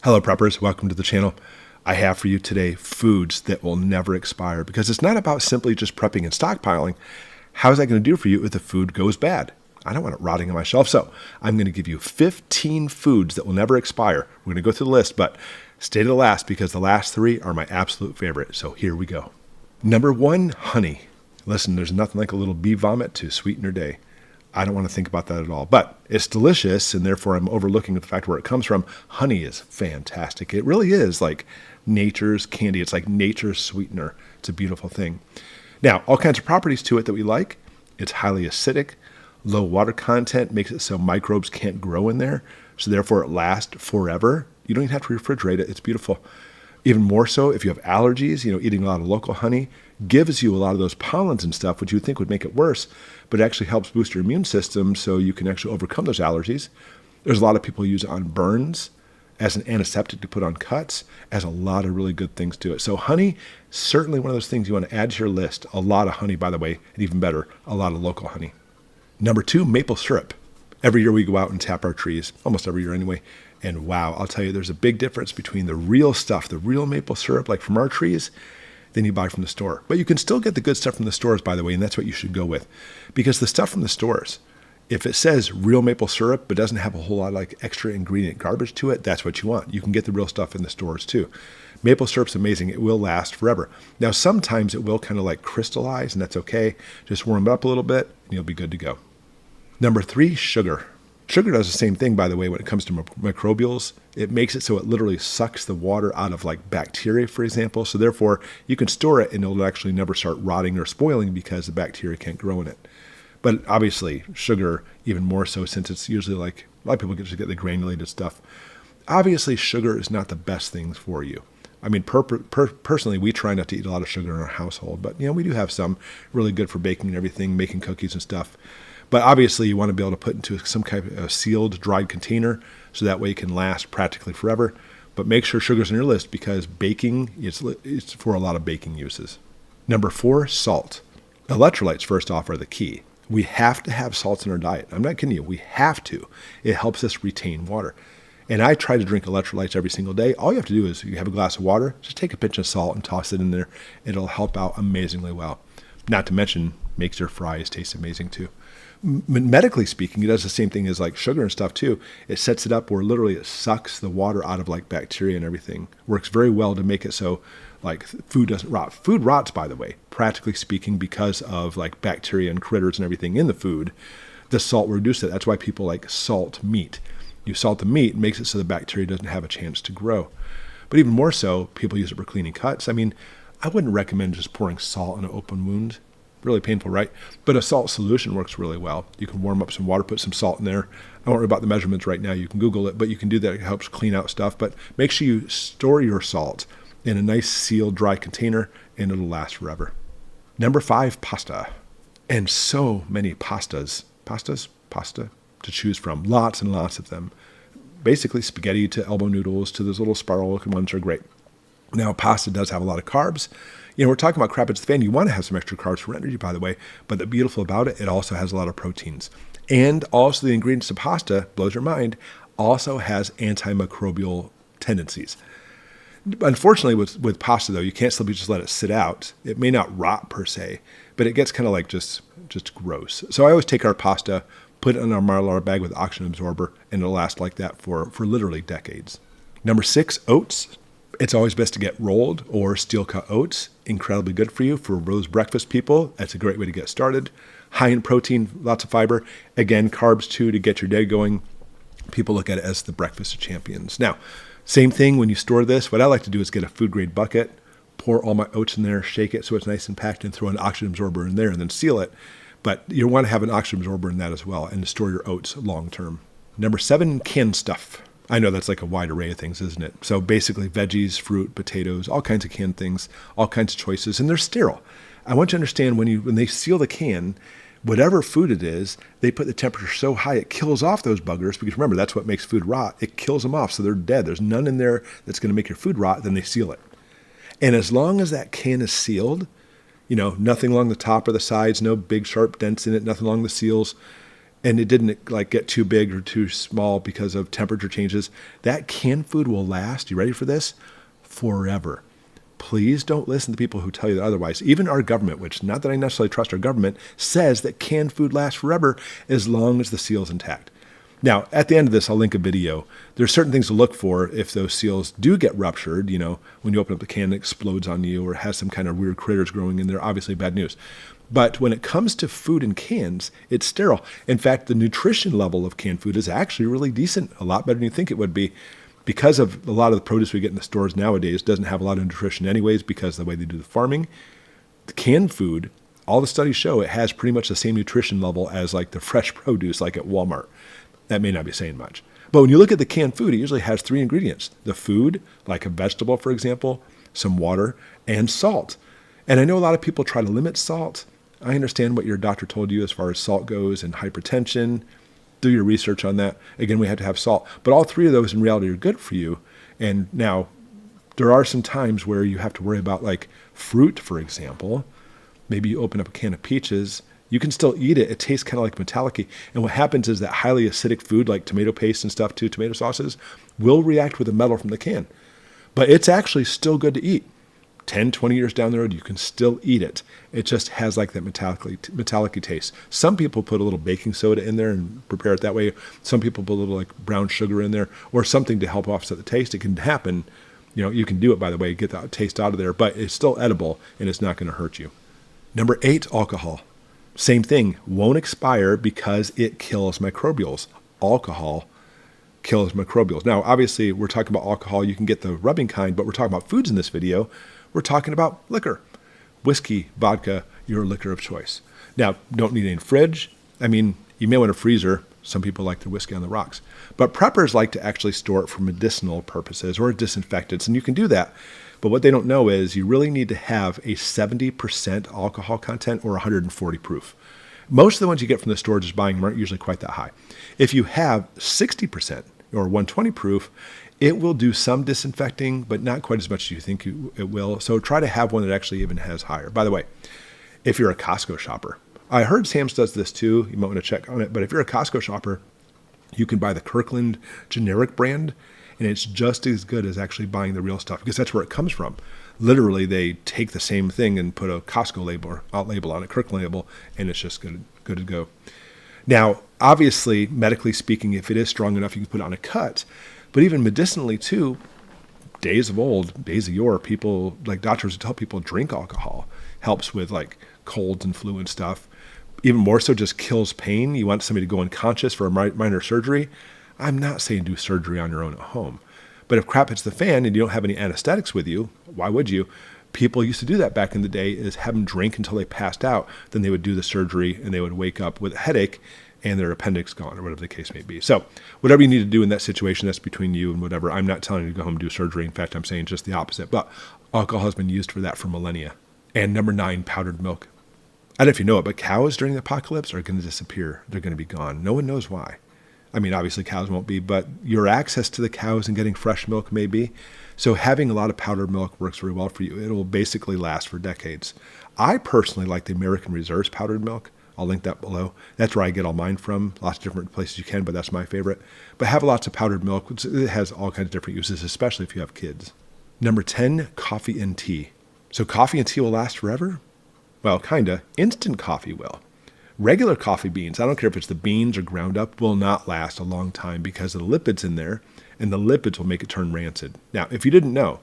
Hello preppers, welcome to the channel. I have for you today foods that will never expire, because it's not about simply just prepping and stockpiling. How is that going to do for you if the food goes bad? I don't want it rotting on my shelf, so I'm going to give you 15 foods that will never expire. We're going to go through the list, but stay to the last because the last three are my absolute favorite, so here we go. Number 1, honey. Listen, there's nothing like a little bee vomit to sweeten your day. I don't want to think about that at all, but it's delicious, and therefore I'm overlooking the fact where it comes from. Honey is fantastic. It really is like nature's candy. It's like nature's sweetener. It's a beautiful thing. Now, all kinds of properties to it that we like. It's highly acidic. Low water content makes it so microbes can't grow in there, so therefore it lasts forever. You don't even have to refrigerate it. It's beautiful. Even more so if you have allergies, eating a lot of local honey gives you a lot of those pollens and stuff, which you would think would make it worse, but it actually helps boost your immune system so you can actually overcome those allergies. There's a lot of people who use it on burns, as an antiseptic to put on cuts, has a lot of really good things to it. So honey, certainly one of those things you want to add to your list. A lot of honey, by the way, and even better, a lot of local honey. Number 2, maple syrup. Every year we go out and tap our trees, almost every year anyway. And wow, I'll tell you, there's a big difference between the real stuff, the real maple syrup, like from our trees, than you buy from the store. But you can still get the good stuff from the stores, by the way, and that's what you should go with. Because the stuff from the stores, if it says real maple syrup, but doesn't have a whole lot of like extra ingredient garbage to it, that's what you want. You can get the real stuff in the stores too. Maple syrup's amazing. It will last forever. Now, sometimes it will kind of like crystallize, and that's okay. Just warm it up a little bit, and you'll be good to go. Number 3, sugar. Sugar does the same thing, by the way, when it comes to microbials. It makes it so it literally sucks the water out of like bacteria, for example. So therefore, you can store it and it'll actually never start rotting or spoiling because the bacteria can't grow in it. But obviously, sugar, even more so, since it's usually like, a lot of people just get the granulated stuff. Obviously, sugar is not the best thing for you. I mean, personally, we try not to eat a lot of sugar in our household, but we do have some really good for baking and everything, making cookies and stuff. But obviously, you want to be able to put into some kind of sealed, dried container, so that way it can last practically forever. But make sure sugar's on your list because baking, it's for a lot of baking uses. Number 4, salt. Electrolytes, first off, are the key. We have to have salts in our diet. I'm not kidding you. We have to. It helps us retain water. And I try to drink electrolytes every single day. All you have to do is you have a glass of water, just take a pinch of salt and toss it in there. It'll help out amazingly well. Not to mention, makes your fries taste amazing too. Medically speaking, it does the same thing as like sugar and stuff too. It sets it up where literally it sucks the water out of like bacteria and everything. Works very well to make it so like food doesn't rot. Food rots, by the way, practically speaking, because of like bacteria and critters and everything in the food. The salt will reduce it. That's why people like salt meat. You salt the meat, it makes it so the bacteria doesn't have a chance to grow. But even more so, people use it for cleaning cuts. I mean, I wouldn't recommend just pouring salt on an open wound. Really painful, right? But a salt solution works really well. You can warm up some water, put some salt in there. I won't worry about the measurements right now. You can Google it, but you can do that. It helps clean out stuff. But make sure you store your salt in a nice sealed, dry container, and it'll last forever. Number 5, pasta. And so many pasta to choose from. Lots and lots of them. Basically, spaghetti to elbow noodles to those little spiral-looking ones are great. Now, pasta does have a lot of carbs. We're talking about crab it's the fan. You want to have some extra carbs for energy, by the way. But the beautiful about it, it also has a lot of proteins. And also the ingredients of pasta, blows your mind, also has antimicrobial tendencies. Unfortunately, with pasta, though, you can't simply just let it sit out. It may not rot per se, but it gets kind of like just gross. So I always take our pasta, put it in our Mylar bag with oxygen absorber, and it'll last like that for literally decades. Number 6, oats. It's always best to get rolled or steel-cut oats. Incredibly good for you. For those breakfast people, that's a great way to get started. High in protein, lots of fiber. Again, carbs too to get your day going. People look at it as the breakfast of champions. Now, same thing when you store this. What I like to do is get a food-grade bucket, pour all my oats in there, shake it so it's nice and packed, and throw an oxygen absorber in there and then seal it. But you want to have an oxygen absorber in that as well and to store your oats long-term. Number 7, canned stuff. I know that's like a wide array of things, isn't it? So basically veggies, fruit, potatoes, all kinds of canned things, all kinds of choices, and they're sterile. I want you to understand when they seal the can, whatever food it is, they put the temperature so high it kills off those buggers, because remember, that's what makes food rot. It kills them off, so they're dead. There's none in there that's going to make your food rot, then they seal it. And as long as that can is sealed, nothing along the top or the sides, no big sharp dents in it, nothing along the seals, and it didn't like get too big or too small because of temperature changes, that canned food will last, you ready for this? Forever. Please don't listen to people who tell you that otherwise. Even our government, which not that I necessarily trust our government, says that canned food lasts forever as long as the seal is intact. Now, at the end of this, I'll link a video. There's certain things to look for if those seals do get ruptured. You know, when you open up the can, it explodes on you or has some kind of weird critters growing in there, obviously bad news. But when it comes to food in cans, it's sterile. In fact, the nutrition level of canned food is actually really decent, a lot better than you think it would be. Because of a lot of the produce we get in the stores nowadays doesn't have a lot of nutrition anyways because of the way they do the farming. The canned food, all the studies show it has pretty much the same nutrition level as like the fresh produce like at Walmart. That may not be saying much. But when you look at the canned food, it usually has 3 ingredients. The food, like a vegetable, for example, some water, and salt. And I know a lot of people try to limit salt. I understand what your doctor told you as far as salt goes and hypertension. Do your research on that. Again, we have to have salt. But all 3 of those in reality are good for you. And now, there are some times where you have to worry about like fruit, for example. Maybe you open up a can of peaches. You can still eat it. It tastes kind of like metallic-y. And what happens is that highly acidic food like tomato paste and stuff too, tomato sauces, will react with the metal from the can. But it's actually still good to eat. 10, 20 years down the road, you can still eat it. It just has like that metallic-y taste. Some people put a little baking soda in there and prepare it that way. Some people put a little like brown sugar in there or something to help offset the taste. It can happen. You know, you can do it, by the way, get the taste out of there, but it's still edible and it's not going to hurt you. Number 8, alcohol. Same thing, won't expire because it kills microbials. Alcohol kills microbials. Now, obviously, we're talking about alcohol. You can get the rubbing kind, but we're talking about foods in this video. We're talking about liquor. Whiskey, vodka, your liquor of choice. Now, don't need any fridge. I mean, you may want a freezer. Some people like their whiskey on the rocks. But preppers like to actually store it for medicinal purposes or disinfectants, and you can do that. But what they don't know is you really need to have a 70% alcohol content or 140 proof. Most of the ones you get from the store just buying them aren't usually quite that high. If you have 60% or 120 proof, it will do some disinfecting, but not quite as much as you think it will. So try to have one that actually even has higher. By the way, if you're a Costco shopper, I heard Sam's does this too. You might want to check on it. But if you're a Costco shopper, you can buy the Kirkland generic brand, and it's just as good as actually buying the real stuff because that's where it comes from. Literally, they take the same thing and put a Costco label on it, Kirkland label, and it's just good to go. Now, obviously, medically speaking, if it is strong enough, you can put it on a cut. But even medicinally too, days of yore, people, like doctors would tell people drink alcohol. Helps with like colds and flu and stuff. Even more so just kills pain. You want somebody to go unconscious for a minor surgery. I'm not saying do surgery on your own at home. But if crap hits the fan and you don't have any anesthetics with you, why would you? People used to do that back in the day, is have them drink until they passed out. Then they would do the surgery and they would wake up with a headache and their appendix gone or whatever the case may be. So whatever you need to do in that situation, that's between you and whatever. I'm not telling you to go home and do surgery. In fact, I'm saying just the opposite. But alcohol has been used for that for millennia. And number 9, powdered milk. I don't know if you know it, but cows during the apocalypse are going to disappear. They're going to be gone. No one knows why. I mean, obviously cows won't be, but your access to the cows and getting fresh milk may be. So having a lot of powdered milk works very well for you. It'll basically last for decades. I personally like the American Reserve's powdered milk. I'll link that below. That's where I get all mine from. Lots of different places you can, but that's my favorite. But have lots of powdered milk. It has all kinds of different uses, especially if you have kids. Number 10, coffee and tea. So coffee and tea will last forever? Well, kinda. Instant coffee will. Regular coffee beans, I don't care if it's the beans or ground up, will not last a long time because of the lipids in there, and the lipids will make it turn rancid. Now, if you didn't know,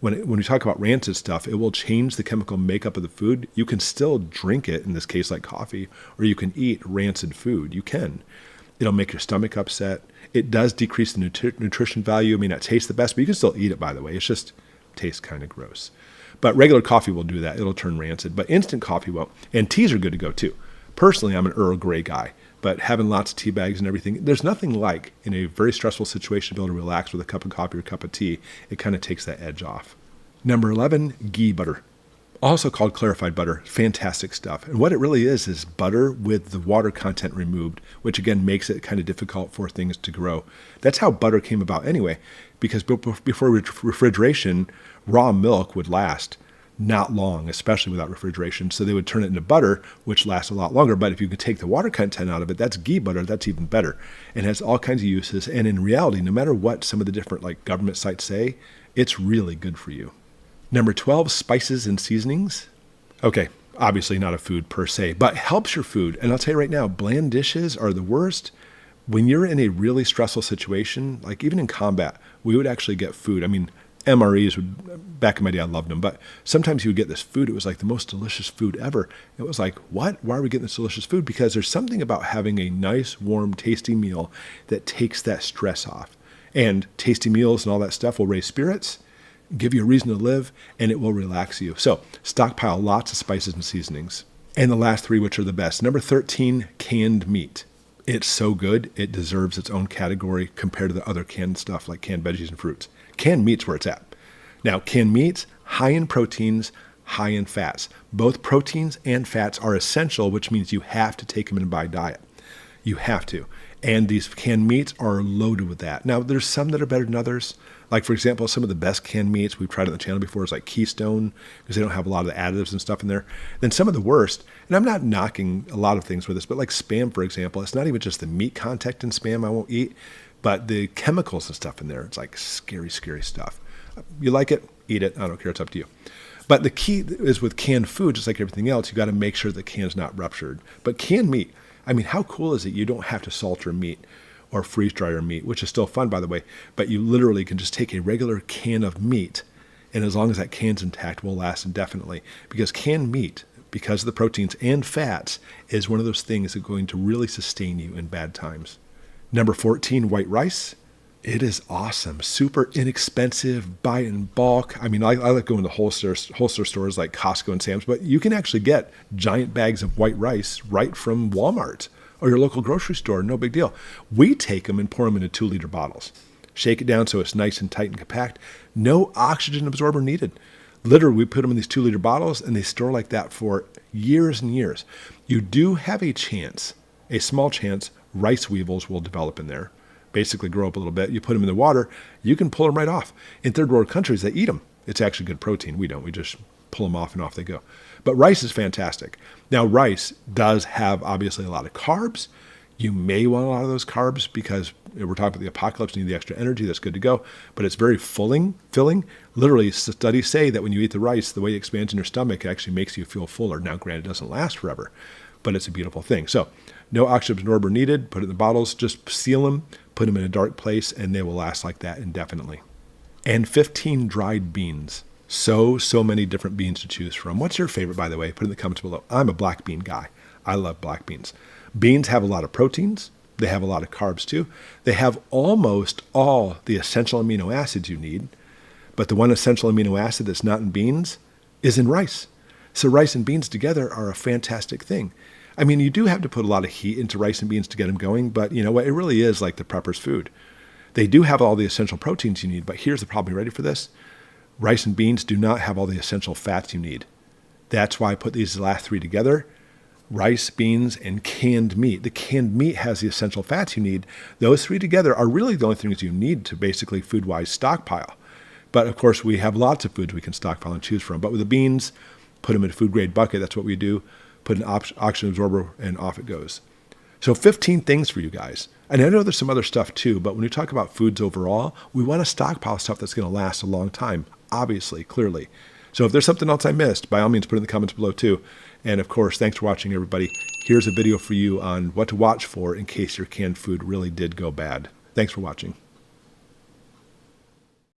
when we talk about rancid stuff, it will change the chemical makeup of the food. You can still drink it, in this case like coffee, or you can eat rancid food. You can. It'll make your stomach upset. It does decrease the nutrition value. It may not taste the best, but you can still eat it, by the way. It's just tastes kind of gross. But regular coffee will do that. It'll turn rancid. But instant coffee won't. And teas are good to go too. Personally, I'm an Earl Grey guy. But having lots of tea bags and everything, there's nothing like, in a very stressful situation, to be able to relax with a cup of coffee or a cup of tea. It kind of takes that edge off. Number 11, ghee butter. Also called clarified butter. Fantastic stuff. And what it really is butter with the water content removed, which again makes it kind of difficult for things to grow. That's how butter came about anyway, because before refrigeration, raw milk would last not long, especially without refrigeration. So they would turn it into butter, which lasts a lot longer. But if you could take the water content out of it, that's ghee butter. That's even better. And has all kinds of uses. And in reality, no matter what some of the different like government sites say, it's really good for you. Number 12, spices and seasonings. Okay, obviously not a food per se, but helps your food. And I'll tell you right now, bland dishes are the worst. When you're in a really stressful situation, like even in combat, we would actually get food. I mean, MREs would, back in my day, I loved them, but sometimes you would get this food. It was like the most delicious food ever. It was like, what? Why are we getting this delicious food? Because there's something about having a nice, warm, tasty meal that takes that stress off. And tasty meals and all that stuff will raise spirits, give you a reason to live, and it will relax you. So stockpile lots of spices and seasonings. And the last three, which are the best. Number 13, canned meat. It's so good, it deserves its own category compared to the other canned stuff like canned veggies and fruits. Canned meat's where it's at. Now, canned meats, high in proteins, high in fats. Both proteins and fats are essential, which means you have to take them in by diet. You have to. And these canned meats are loaded with that. Now, there's some that are better than others. Like, for example, some of the best canned meats we've tried on the channel before is like Keystone, because they don't have a lot of the additives and stuff in there. Then some of the worst, and I'm not knocking a lot of things with this, but like Spam, for example, it's not even just the meat content in Spam I won't eat, but the chemicals and stuff in there. It's like scary, scary stuff. You like it, eat it. I don't care. It's up to you. But the key is with canned food, just like everything else, you got to make sure the can's not ruptured. But canned meat, I mean, how cool is it? You don't have to salt your meat or freeze dry your meat, which is still fun, by the way. But you literally can just take a regular can of meat, and as long as that can's intact, will last indefinitely. Because canned meat, because of the proteins and fats, is one of those things that's going to really sustain you in bad times. Number 14, white rice. It is awesome, super inexpensive, buy it in bulk. I mean, I like going to wholesale stores like Costco and Sam's, but you can actually get giant bags of white rice right from Walmart or your local grocery store, no big deal. We take them and pour them into 2-liter bottles. Shake it down so it's nice and tight and compact. No oxygen absorber needed. Literally, we put them in these 2-liter bottles and they store like that for years and years. You do have a chance, a small chance, rice weevils will develop in there. Basically grow up a little bit. You put them in the water, you can pull them right off. In third world countries, they eat them. It's actually good protein. We don't. We just pull them off and off they go. But rice is fantastic. Now, rice does have obviously a lot of carbs. You may want a lot of those carbs because we're talking about the apocalypse, you need the extra energy. That's good to go. But it's very filling. Literally, studies say that when you eat the rice, the way it expands in your stomach, it actually makes you feel fuller. Now, granted, it doesn't last forever, but it's a beautiful thing. So no oxygen absorber needed. Put it in the bottles. Just seal them. Put them in a dark place, and they will last like that indefinitely. And 15, dried beans. So many different beans to choose from. What's your favorite, by the way? Put it in the comments below. I'm a black bean guy. I love black beans. Beans have a lot of proteins. They have a lot of carbs too. They have almost all the essential amino acids you need, but the one essential amino acid that's not in beans is in rice. So rice and beans together are a fantastic thing. I mean, you do have to put a lot of heat into rice and beans to get them going, but you know what? It really is like the prepper's food. They do have all the essential proteins you need, but here's the problem. You ready for this? Rice and beans do not have all the essential fats you need. That's why I put these last three together. Rice, beans, and canned meat. The canned meat has the essential fats you need. Those three together are really the only things you need to basically food-wise stockpile. But of course, we have lots of foods we can stockpile and choose from. But with the beans, put them in a food-grade bucket. That's what we do. Put an oxygen absorber, and off it goes. So 15 things for you guys. And I know there's some other stuff too, but when we talk about foods overall, we want to stockpile stuff that's going to last a long time, obviously, clearly. So if there's something else I missed, by all means, put it in the comments below too. And of course, thanks for watching, everybody. Here's a video for you on what to watch for in case your canned food really did go bad. Thanks for watching.